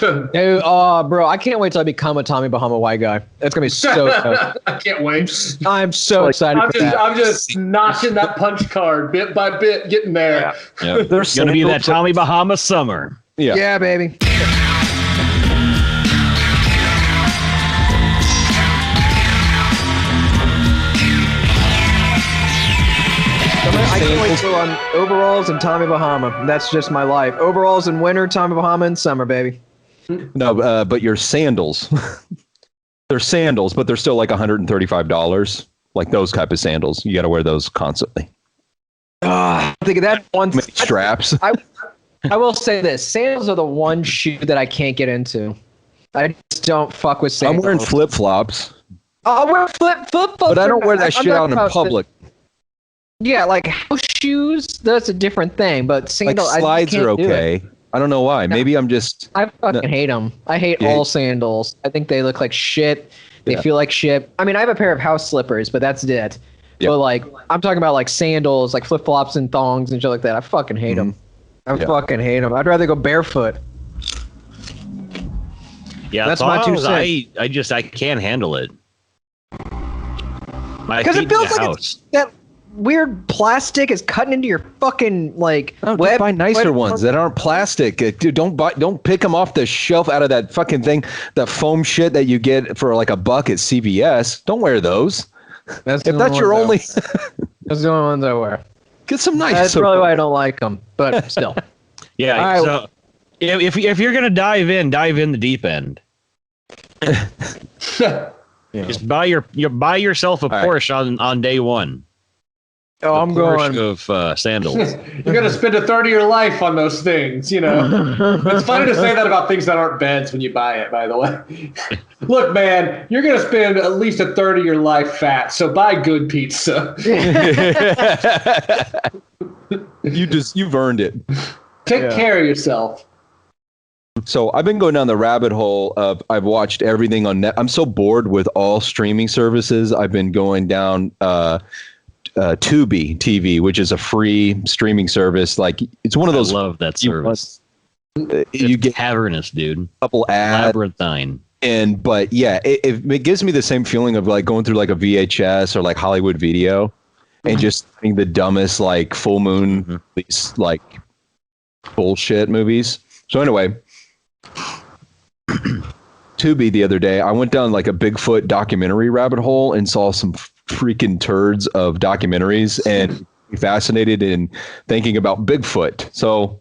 Oh, bro, I can't wait till I become a Tommy Bahama white guy. That's gonna be so dope. I can't wait. I'm so excited for that. I'm just notching that punch card bit by bit, getting there. Yeah. There's going to be that Tommy Bahama summer. Yeah, baby. I can't wait till I'm overalls and Tommy Bahama. That's just my life. Overalls in winter, Tommy Bahama in summer, baby. No, but your sandals. They're sandals, but they're still like $135. Like those type of sandals. You got to wear those constantly. I think of that one. Straps. I will say this. Sandals are the one shoe that I can't get into. I just don't fuck with sandals. I'm wearing flip-flops. I'll wear flip-flops. But I don't wear that shit out in public. Yeah, like house shoes, that's a different thing. But sandals, like slides are okay. I don't know why. Maybe I'm just... I fucking hate them. I hate all sandals. I think they look like shit. They feel like shit. I mean, I have a pair of house slippers, but that's it. Yep. But like, I'm talking about like sandals, like flip-flops and thongs and shit like that. I fucking hate them. I fucking hate them. I'd rather go barefoot. Yeah, that's my 2 cents. I can't handle it. Because it feels like that weird plastic is cutting into your fucking like web. Buy nicer ones that aren't plastic. Dude, don't pick them off the shelf out of that fucking thing, that foam shit that you get for like $1 at CVS. Don't wear those. If that's your only. That's the only ones I wear. Get some nice. That's probably why I don't like them, but still. Yeah. Right. So if you're gonna dive in the deep end. Just buy yourself a Porsche on day one. Oh, I'm going of sandals. You're gonna spend a third of your life on those things, you know. It's funny to say that about things that aren't beds when you buy it. By the way, look, man, you're gonna spend at least a third of your life fat, so buy good pizza. You've earned it. Take care of yourself. So I've been going down the rabbit hole of I've watched everything on net. I'm so bored with all streaming services. I've been going down Tubi TV, which is a free streaming service. Like it's one of those. I love that service. You get cavernous, dude. A couple ads. Labyrinthine. But yeah, it gives me the same feeling of like going through like a VHS or like Hollywood Video, and just seeing the dumbest like full moon like bullshit movies. So anyway. Tubi the other day, I went down like a Bigfoot documentary rabbit hole and saw some freaking turds of documentaries and fascinated in thinking about Bigfoot. So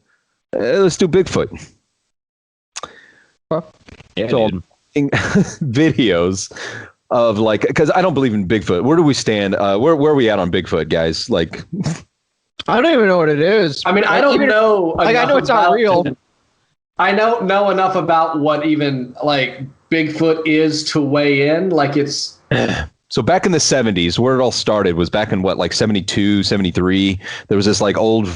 let's do Bigfoot. Yeah, so videos of like, because I don't believe in Bigfoot. Where do we stand? Where are we at on Bigfoot, guys? Like, I don't even know what it is. I mean, I don't know. Like, I know it's not real. I don't know enough about what even like Bigfoot is to weigh in. Like it's. So back in the 70s, where it all started was back in what, like 72, 73. There was this like old.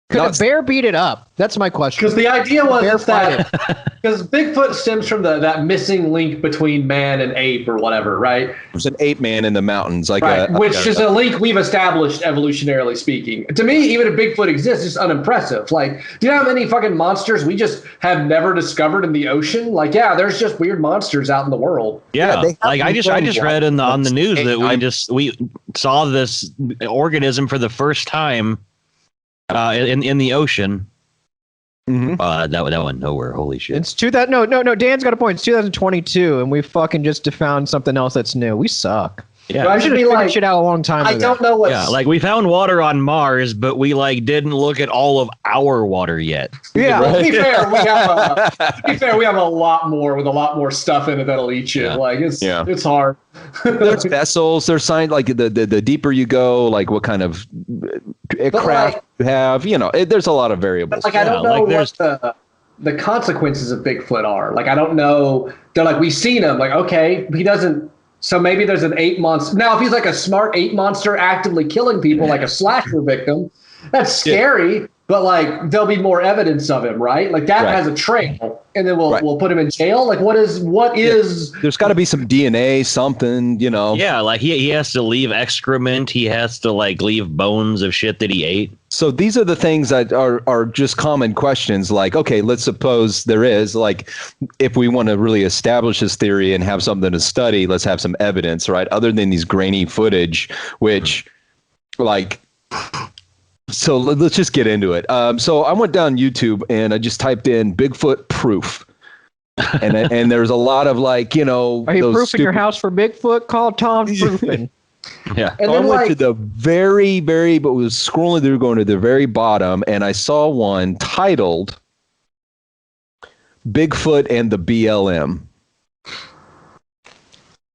Could a bear beat it up? That's my question. Because the idea was that because Bigfoot stems from that missing link between man and ape or whatever, right? There's an ape man in the mountains, like which is a link we've established evolutionarily speaking. To me, even if Bigfoot exists, it's unimpressive. Like, do you know how many fucking monsters we just have never discovered in the ocean? Like, yeah, there's just weird monsters out in the world. Yeah, like I just read on the news that we saw this organism for the first time. In the ocean. That went nowhere. Holy shit. It's 2000. No. Dan's got a point. It's 2022, and we fucking just found something else that's new. We suck. Yeah, I should have figured shit out a long time ago. I don't know what. Yeah, like we found water on Mars, but we like didn't look at all of our water yet. Yeah. Well, to be fair, we have a lot more with a lot more stuff in it that'll eat you. Yeah. Like it's hard. There's vessels. There's signs like the deeper you go, like what kind of craft you have. You know, there's a lot of variables. Like I don't know what the consequences of Bigfoot are. Like I don't know. They're like we've seen him. Like okay, he doesn't. So maybe there's an ape monster. Now, if he's like a smart ape monster actively killing people like a slasher victim, that's scary. but like there'll be more evidence of him, right? Like that has a trail, and then we'll put him in jail. Like what is there's got to be some DNA, something, you know. Yeah, like he has to leave excrement. He has to like leave bones of shit that he ate. So these are the things that are just common questions. Like, okay, let's suppose there is, like, if we want to really establish this theory and have something to study, let's have some evidence, right? Other than these grainy footage, which like. So let's just get into it. So I went down YouTube and I just typed in Bigfoot proof. And there's a lot of like, you know. Are you proofing your house for Bigfoot? Call Tom Proofing. Yeah. And so then I went to the but was scrolling through going to the very bottom and I saw one titled Bigfoot and the BLM.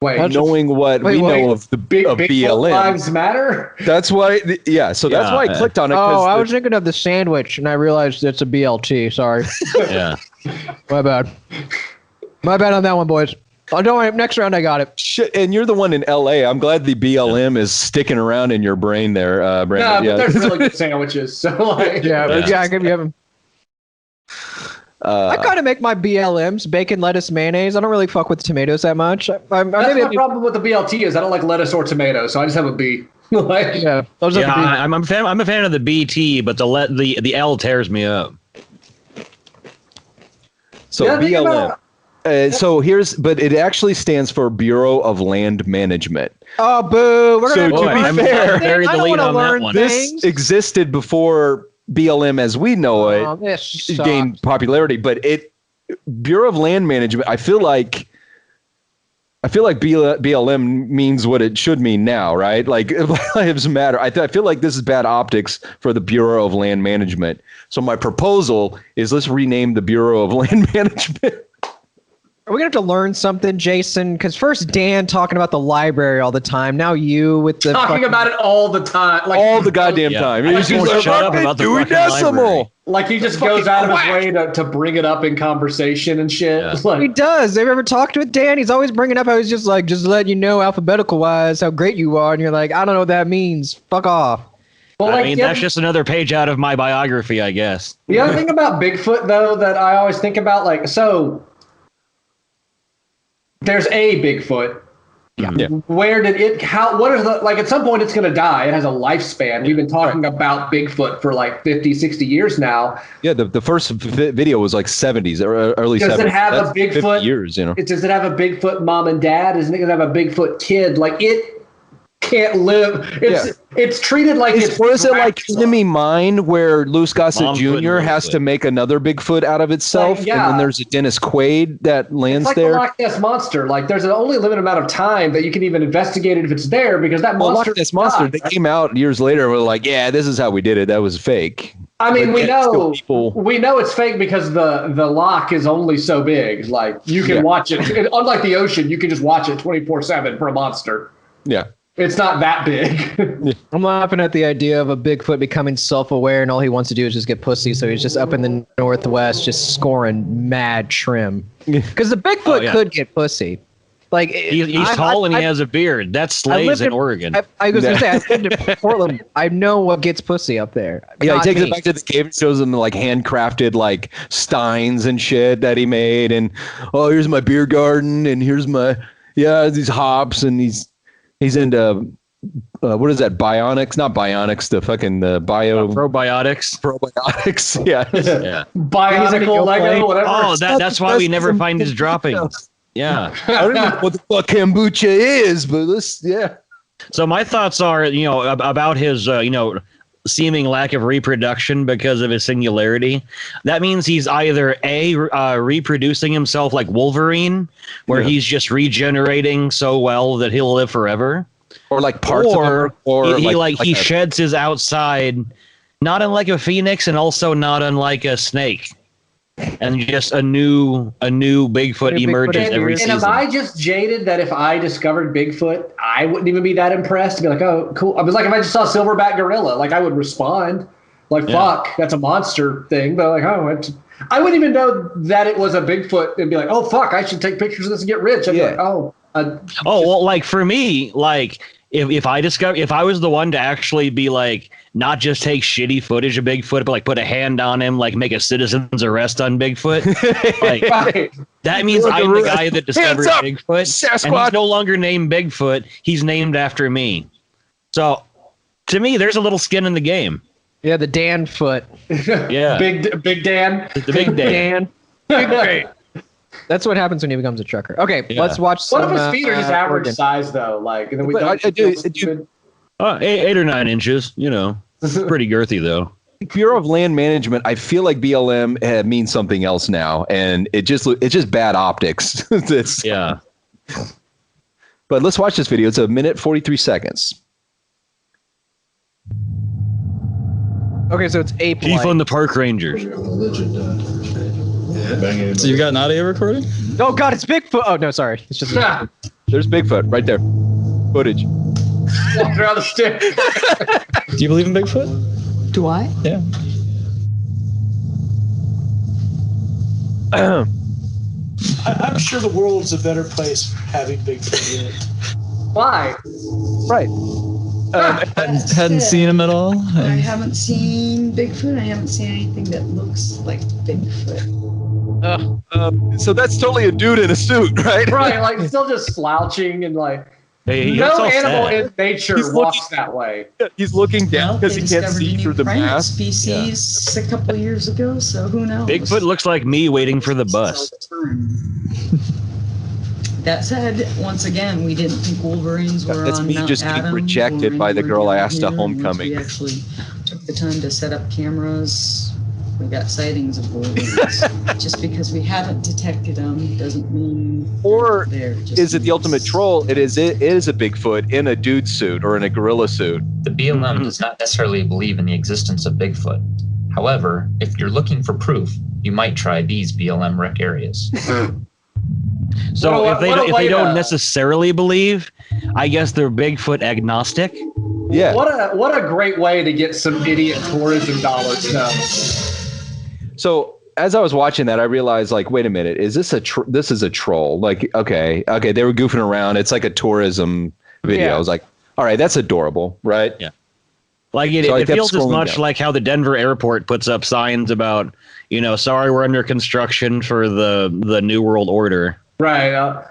Wait, knowing what we know of the BLM. Lives Matter? That's why, that's why I clicked on it. Oh, I was thinking of the sandwich, and I realized it's a BLT. Sorry. Yeah. My bad. My bad on that one, boys. Oh, don't worry. Next round, I got it. Shit, and you're the one in LA. I'm glad the BLM is sticking around in your brain there, Brandon. But there's really good sandwiches. So like, I can have them. I kind of make my BLMs, bacon, lettuce, mayonnaise. I don't really fuck with tomatoes that much. That's my problem with the BLT is I don't like lettuce or tomato, so I just have a B. I'm a fan of the BT, but the L tears me up. So BLM. But it actually stands for Bureau of Land Management. Oh, boo! We're gonna to be fair, buried the lead on that one. This existed before BLM as we know it gained popularity, but Bureau of Land Management, I feel like BLM means what it should mean now, right? Like lives matter. I feel like this is bad optics for the Bureau of Land Management. So my proposal is let's rename the Bureau of Land Management. Are we going to have to learn something, Jason? Because first Dan talking about the library all the time. Now you with the talking about it all the time, like all the goddamn time. He just won't shut up about the fucking library. Like he just goes out of his way to bring it up in conversation and shit. Yeah. Like, he does. Have you ever talked with Dan? He's always bringing up how he's just letting you know alphabetical wise how great you are, and you're like, I don't know what that means. Fuck off. Well, I mean, that's just another page out of my biography, I guess. The other thing about Bigfoot, though, that I always think about, like, so there's a Bigfoot. Yeah. Where did it, what is the, like, at some point it's going to die. It has a lifespan. We've been talking about Bigfoot for like 50, 60 years now. Yeah. The first video was like 70s or early 70s. Does it have a Bigfoot? 50 years, you know. Does it have a Bigfoot mom and dad? Isn't it going to have a Bigfoot kid? Like, it can't live. It's treated like it's. Or is it like Enemy Mine, where Louis Gossett Jr. has to make another Bigfoot out of itself, and then there's a Dennis Quaid that lands it's like there? The Loch Ness Monster. Like, there's an only limited amount of time that you can even investigate it if it's there, because that monster. Loch Ness Monster. They came out years later and were like, "Yeah, this is how we did it. That was fake." I mean, we know it's fake because the loch is only so big. Like, you can watch it. Unlike the ocean, you can just watch it 24/7 for a monster. Yeah. It's not that big. I'm laughing at the idea of a Bigfoot becoming self-aware and all he wants to do is just get pussy. So he's just up in the Northwest just scoring mad trim. Because the Bigfoot could get pussy. Like he's tall and he has a beard. That slays in Oregon. I was going to say, I lived in Portland. I know what gets pussy up there. Yeah, he takes it back to the cave and shows them like handcrafted like steins and shit that he made. And, oh, here's my beer garden. And here's these hops and He's into what is that? Bionics, not bionics. The fucking probiotics. Probiotics. Yeah. Bionicle Lego, whatever. Oh, that's why we never find his droppings. Yeah. I don't know what the fuck kombucha is, but So my thoughts are, about his, seeming lack of reproduction because of his singularity. That means he's either reproducing himself like Wolverine, where he's just regenerating so well that he'll live forever, or like parts of him, or he sheds his outside, not unlike a phoenix, and also not unlike a snake. And just a new Bigfoot emerges every season. And am I just jaded that if I discovered Bigfoot, I wouldn't even be that impressed to be like, oh, cool. I was like, if I just saw a silverback gorilla, like I would respond like, fuck, that's a monster thing. But like, I wouldn't even know that it was a Bigfoot and be like, oh, fuck, I should take pictures of this and get rich. I'd be like, well, like for me, like if I was the one to actually be like, not just take shitty footage of Bigfoot, but like put a hand on him, like make a citizen's arrest on Bigfoot, like that means I'm the guy that discovered Bigfoot, Sasquatch. and he's no longer named Bigfoot. He's named after me. So to me, there's a little skin in the game. Yeah, the Dan foot. Yeah, Big Dan. the big Dan. Big Dan. That's what happens when he becomes a trucker. Okay, let's watch some. What if his feet are just average size though? Like, and then we don't. 8 or 9 inches. You know, pretty girthy though. Bureau of Land Management, I feel like BLM means something else now, and it's just bad optics. Yeah. But let's watch this video. It's 1 minute 43 seconds. Okay, so it's ape. Chief on the park rangers. So you got an audio recording? Oh God, it's Bigfoot. Oh no, sorry. It's just. There's Bigfoot right there. Footage. Walking around the stick. Do you believe in Bigfoot? Do I? Yeah. I'm sure the world's a better place for having Bigfoot in it. Why? Right. Hadn't seen him at all? I haven't seen Bigfoot. I haven't seen anything that looks like Bigfoot. So that's totally a dude in a suit, right? Right, like still just slouching and like Hey, no animal in nature walks that way. He's looking down because They he can't discovered a see new through the primate mask. species a couple of years ago, so who knows? Bigfoot looks like me waiting for the bus. That said, once again, we didn't think wolverines were That's on me Mount just getting Adam. rejected by the Wolverines girl were I down asked to here, and once homecoming. We actually took the time to set up cameras. We got sightings of wolverines. Just because we haven't detected them doesn't mean Or they're just is it the ultimate troll? It is a Bigfoot in a dude suit or in a gorilla suit. The BLM does not necessarily believe in the existence of Bigfoot. However, if you're looking for proof, you might try these BLM rec areas. So if they way don't to- necessarily believe, I guess they're Bigfoot agnostic. Yeah. What a great way to get some idiot tourism dollars though. So as I was watching that, I realized, like, wait a minute, is this this is a troll? Like, okay, they were goofing around. It's like a tourism video. Yeah. I was like, all right, that's adorable, right? Yeah. Like it So I kept feels as scrolling much down. like how the Denver airport puts up signs about, sorry, we're under construction for the New World Order. Right.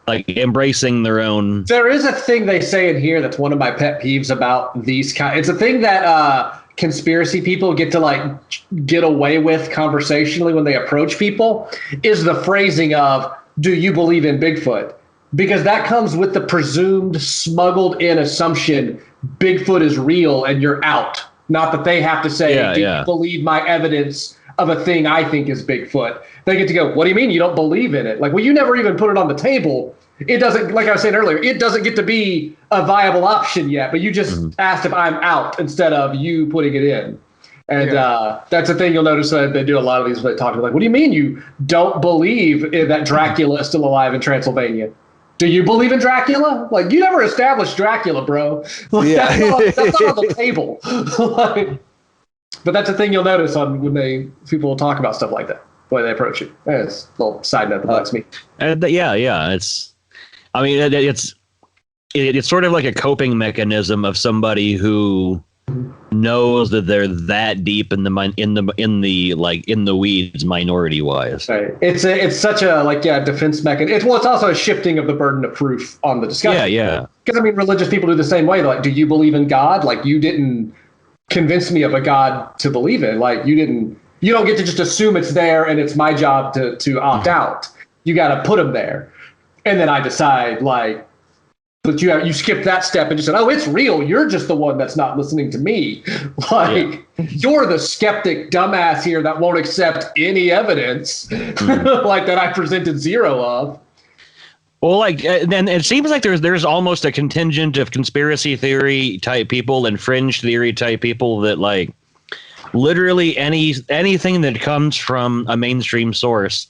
Like embracing their own. There is a thing they say in here that's one of my pet peeves about these kind. It's a thing that conspiracy people get to get away with conversationally when they approach people is the phrasing of, do you believe in Bigfoot? Because that comes with the presumed smuggled in assumption Bigfoot is real and you're out. Not that they have to say, do you believe my evidence of a thing I think is Bigfoot? They get to go, what do you mean you don't believe in it? Like, well, you never even put it on the table. It doesn't, like I was saying earlier, it doesn't get to be a viable option yet, but you just asked if I'm out instead of you putting it in. And that's the thing you'll notice that they do a lot of these talk about, like, what do you mean you don't believe that Dracula is still alive in Transylvania? Do you believe in Dracula? Like, you never established Dracula, bro. Like, Yeah. that's not on the table. But that's the thing you'll notice when people will talk about stuff like that, the way they approach it. It's a little side note that bugs me. It's sort of like a coping mechanism of somebody who knows that they're that deep in the weeds minority wise. Right. It's such a defense mechanism. It's also a shifting of the burden of proof on the discussion. Yeah. Because religious people do the same way. They're like, do you believe in God? Like, you didn't convince me of a God to believe in. Like, you don't get to just assume it's there and it's my job to opt out. You got to put them there. And then I decide, like, but you skipped that step and just said, oh, it's real. You're just the one that's not listening to me. Like, you're the skeptic dumbass here that won't accept any evidence like that I presented zero of. Well, then it seems like there's almost a contingent of conspiracy theory type people and fringe theory type people that literally anything that comes from a mainstream source,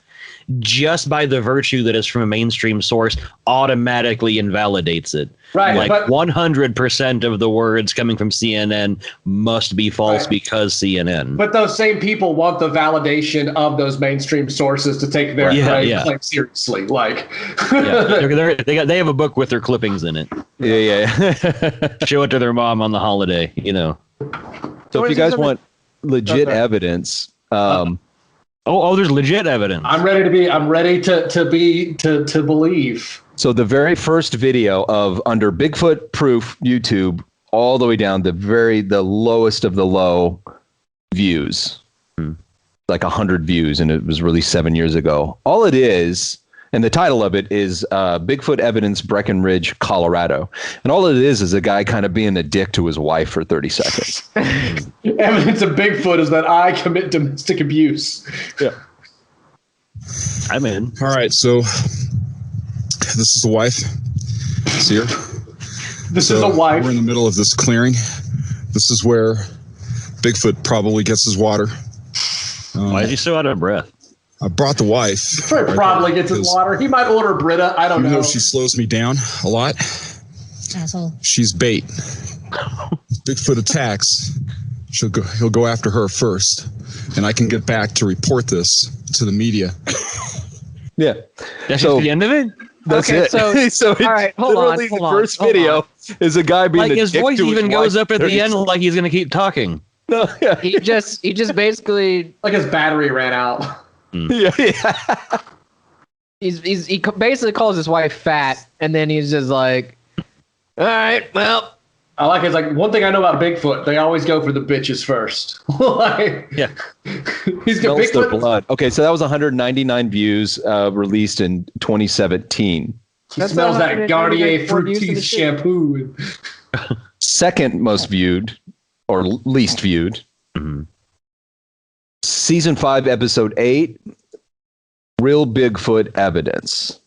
just by the virtue that it's from a mainstream source, automatically invalidates it. Right. Like 100% of the words coming from CNN must be false because CNN. But those same people want the validation of those mainstream sources to take their claim seriously. Like, they have a book with their clippings in it. Yeah. Show it to their mom on the holiday, you know. So if you guys want legit evidence, there's legit evidence. I'm ready to believe. So the very first video of under Bigfoot proof YouTube, all the way down the lowest of the low views, like 100 views, and it was released 7 years ago. All it is, and the title of it is Bigfoot Evidence, Breckenridge, Colorado. And all it is a guy kind of being a dick to his wife for 30 seconds. Evidence of Bigfoot is that I commit domestic abuse. Yeah. I'm in. All right, so this is the wife. See her? This is a wife. We're in the middle of this clearing. This is where Bigfoot probably gets his water. Why is he so out of breath? I brought the wife. Probably gets his water. He might order Brita. I don't know. Even though she slows me down a lot, asshole. She's bait. Bigfoot attacks. He'll go after her first, and I can get back to report this to the media. Yeah. That's just the end of it? That's okay, it. So all right, hold on. The first video is a guy being like his voice even goes up at the end like he's going to keep talking. No, yeah. He just basically like his battery ran out. Yeah. He basically calls his wife fat, and then he's just like, all right, well. I like it's like one thing I know about Bigfoot, they always go for the bitches first. Yeah. He's got Bigfoot blood. Okay, so that was 199 views, released in 2017. He smells that Garnier Fructis shampoo. Second most viewed, or least viewed. Mm-hmm. Season 5, episode 8, Real Bigfoot Evidence.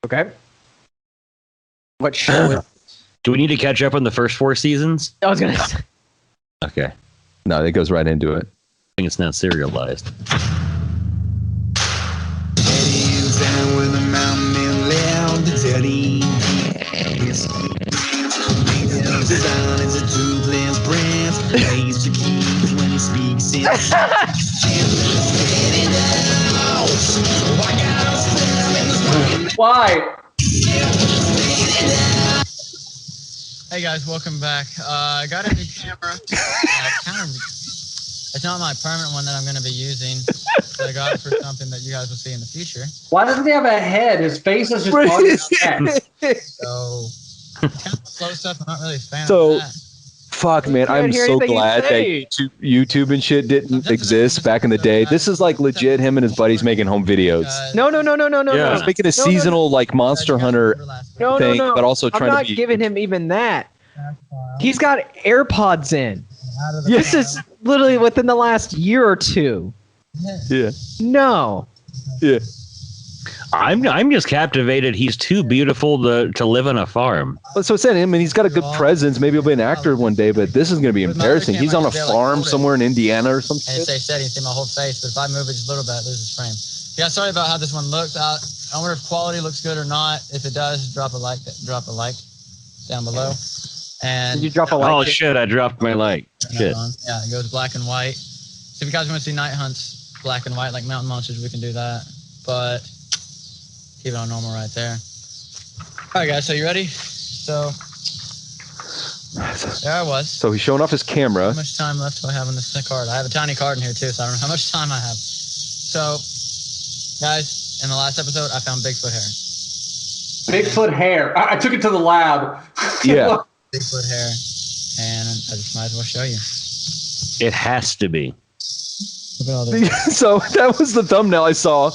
Okay. What show is Do we need to catch up on the first 4 seasons? I was going to say. Okay. No, it goes right into it. I think it's not serialized. Why? Hey guys, welcome back. I got a new camera. It's not my permanent one that I'm going to be using. So I got it for something that you guys will see in the future. Why doesn't he have a head? His face is just on his head. So, kind of slow stuff. I'm not really a fan of that. Fuck, man, I'm so glad that YouTube and shit didn't exist back in the day. This is like legit him and his buddies making home videos. No. Yeah, he's making a seasonal like Monster Hunter thing, but also trying to be. I'm not giving him even that. He's got AirPods in. This is literally within the last year or two. Yeah. No. Yeah. I'm just captivated. He's too beautiful to live on a farm. So it's saying, I mean, he's got a good presence. Maybe he'll be an actor one day, but this is going to be embarrassing. He's on a farm somewhere in Indiana or something. And it stays steady and see my whole face, but if I move it just a little bit, it loses frame. Yeah, sorry about how this one looked. I wonder if quality looks good or not. If it does, drop a like down below. And did you drop a like? Oh shit! I dropped my like. Shit. Yeah, it goes black and white. So if you guys want to see night hunts, black and white like mountain monsters, we can do that. But keep it on normal right there. All right, guys. So you ready? So there I was. So he's showing off his camera. How much time left do I have on this card? I have a tiny card in here too, so I don't know how much time I have. So, guys, in the last episode, I found Bigfoot hair. Bigfoot hair. I took it to the lab. Yeah. Bigfoot hair, and I just might as well show you. It has to be. Look at all this. So that was the thumbnail I saw,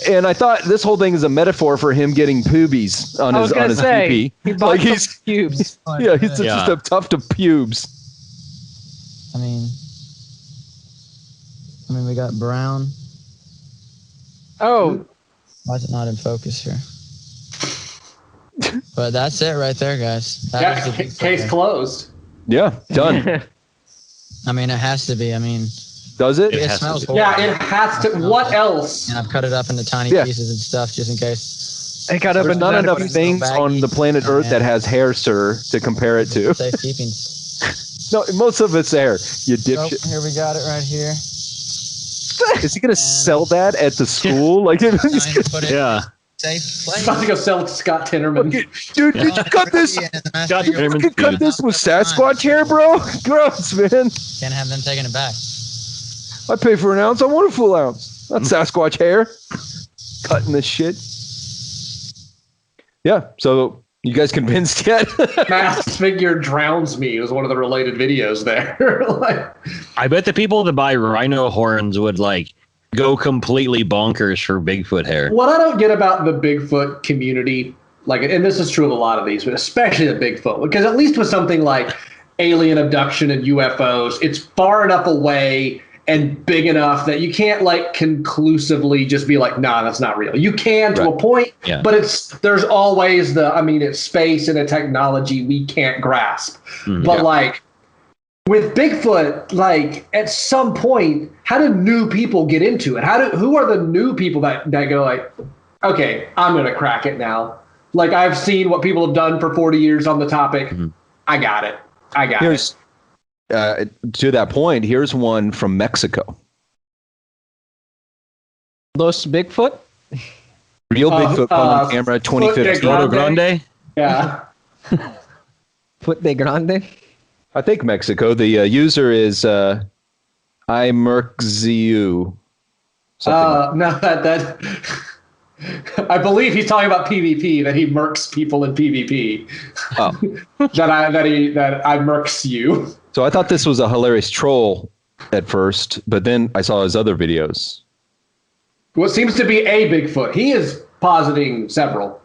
and I thought this whole thing is a metaphor for him getting poobies on his pee. He bought like he's pubes. Yeah, he's just a tuft of pubes. I mean, we got brown. Oh, why is it not in focus here? But that's it right there, guys. Case closed. Yeah, done. I mean, it has to be. I mean, does it? It smells horrible. Yeah, it has to. What else? And I've cut it up into tiny pieces and stuff just in case. I cut up There's not enough things on the planet Earth that has hair, sir, to compare it to. Safekeeping. No, most of it's hair. You Nope, dipshit. here we got it right here. Is he gonna sell that at the school? Like, Put it Yeah. safe place. He's about to go sell it to Scott Tinnerman. Dude, did you cut this? Scott You Tinnerman's fucking cut dude. this with Sasquatch hair, bro? Gross, man. Can't have them taking it back. I pay for an ounce. I want a full ounce. Not Sasquatch hair. Cutting this shit. Yeah. So you guys convinced yet? Masked figure drowns me was one of the related videos there. Like, I bet the people that buy rhino horns would like go completely bonkers for Bigfoot hair. what I don't get about the Bigfoot community, like, and this is true of a lot of these, but especially the Bigfoot, because at least with something like alien abduction and UFOs, it's far enough away and big enough that you can't like conclusively just be like, nah, that's not real. You can to a point, but there's always it's space and a technology we can't grasp. But like with Bigfoot, like at some point, how do new people get into it? Who are the new people that go like, okay, I'm gonna crack it now. Like I've seen what people have done for 40 years on the topic. I got it. To that point, here's one from Mexico. Los Bigfoot? Real Bigfoot caught on camera 2015. Foto Grande? Yeah. Foot de Grande? I think Mexico. The user is iMerkziu. No, that I believe he's talking about PvP, that he murks people in PvP. Oh. that I murks you. So I thought this was a hilarious troll at first, but then I saw his other videos. What seems to be a Bigfoot. He is positing several.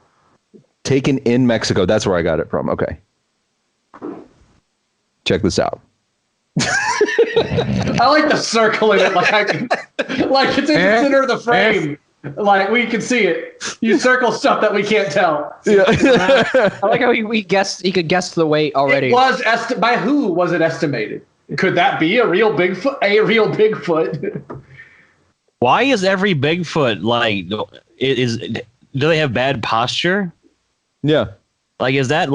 Taken in Mexico. That's where I got it from. Okay. Check this out. I like the circle in it, like it's in the center of the frame. Like we can see it. You circle stuff that we can't tell. Yeah. I like how he could guess the weight already. It was by who was it estimated? Could that be a real Bigfoot? Why is every Bigfoot like do they have bad posture? Yeah. Like is that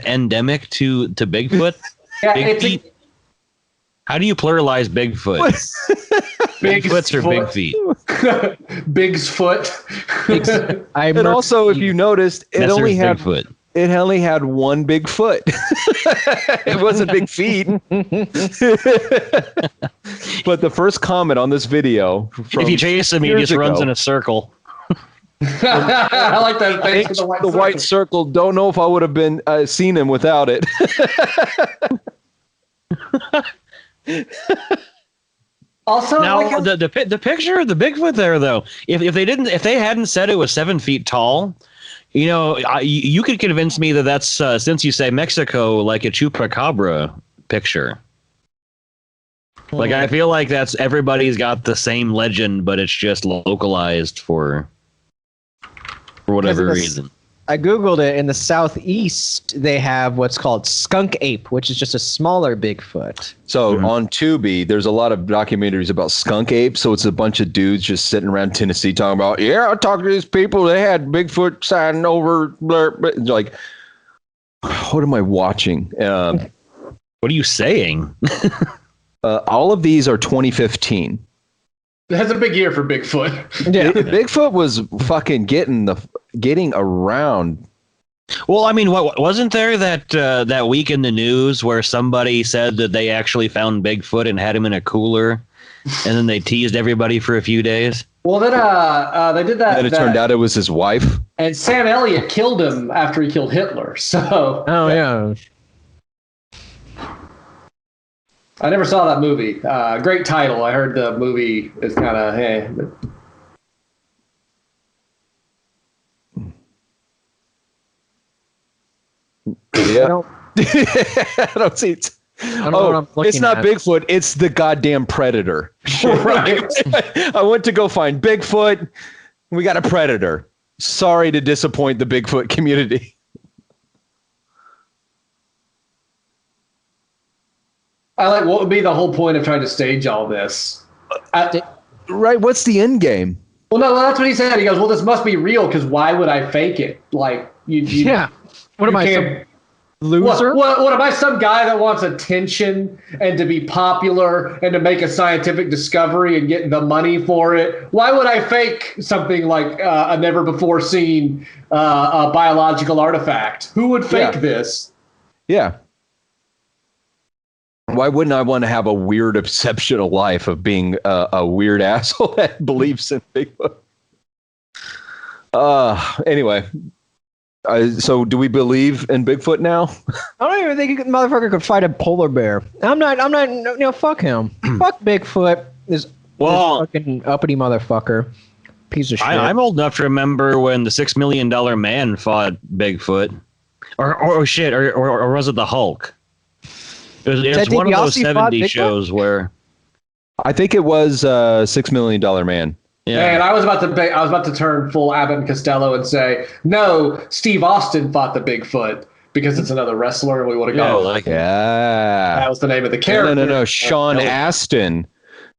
endemic to Bigfoot? Yeah, Big feet? How do you pluralize Bigfoot? Bigfoots or big feet? Big's foot. And also, if you noticed, it only had one big foot. It wasn't big feet. But the first comment on this video, if you chase him, he just runs in a circle. I like that. Thanks for the white circle. Don't know if I would have been seen him without it. Also, now the picture of the Bigfoot there, though, if they hadn't said it was 7 feet tall, you know, you could convince me that that's since you say Mexico, like a chupacabra picture. Like I feel like that's everybody's got the same legend, but it's just localized for whatever reason. I Googled it. In the southeast, they have what's called skunk ape, which is just a smaller Bigfoot. So on Tubi, there's a lot of documentaries about skunk ape. So it's a bunch of dudes just sitting around Tennessee talking about, I talked to these people. They had Bigfoot sign over. Like, what am I watching? What are you saying? All of these are 2015. That's a big year for Bigfoot. Yeah. Bigfoot was fucking getting around. Well, I mean, what wasn't there that week in the news where somebody said that they actually found Bigfoot and had him in a cooler, and then they teased everybody for a few days? Well, then they did that. And it turned out it was his wife. And Sam Elliott killed him after he killed Hitler. So. Oh yeah. I never saw that movie. Great title. I heard the movie is kind of Yeah. I don't see it. It's not Bigfoot. It's the goddamn Predator. Right. I went to go find Bigfoot. We got a Predator. Sorry to disappoint the Bigfoot community. what would be the whole point of trying to stage all this? Right. What's the end game? Well, no, that's what he said. He goes, well, this must be real because why would I fake it? Like, yeah. What am I, some loser? What am I, some guy that wants attention and to be popular and to make a scientific discovery and get the money for it? Why would I fake something like a never before seen a biological artifact? Who would fake this? Yeah. Why wouldn't I want to have a weird exceptional life of being a weird asshole that believes in Bigfoot? Anyway, so do we believe in Bigfoot now? I don't even think a motherfucker could fight a polar bear. I'm not, fuck him. Fuck Bigfoot. This fucking uppity motherfucker. Piece of shit. I'm old enough to remember when the $6 Million Man fought Bigfoot. Or was it the Hulk? It was one of those 70 shows where I think it was $6 Million Man. Yeah, and I was about to turn full Abbott and Costello and say, no, Steve Austin fought the Bigfoot because it's another wrestler, and we would have gone. Yeah, that was the name of the character. No, Sean Astin.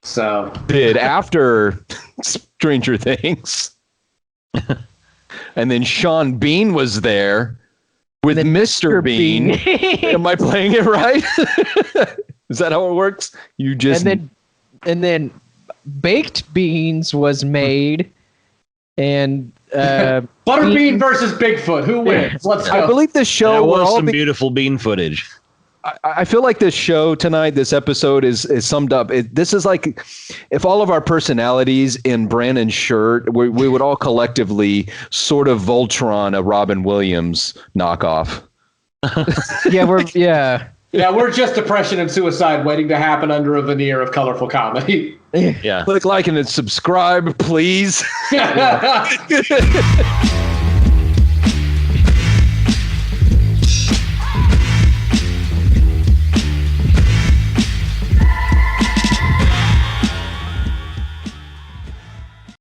So did after Stranger Things, and then Sean Bean was there. With Mr. Bean. Am I playing it right? Is that how it works? You just and then Baked Beans was made, and Butterbean versus Bigfoot. Who wins? Let's go. I believe the show there was some beautiful bean footage. I feel like this show tonight, this episode is summed up. This is like if all of our personalities in Brandon's shirt, we would all collectively sort of Voltron a Robin Williams knockoff. Yeah, we're just depression and suicide waiting to happen under a veneer of colorful comedy. Yeah. Click like and subscribe, please.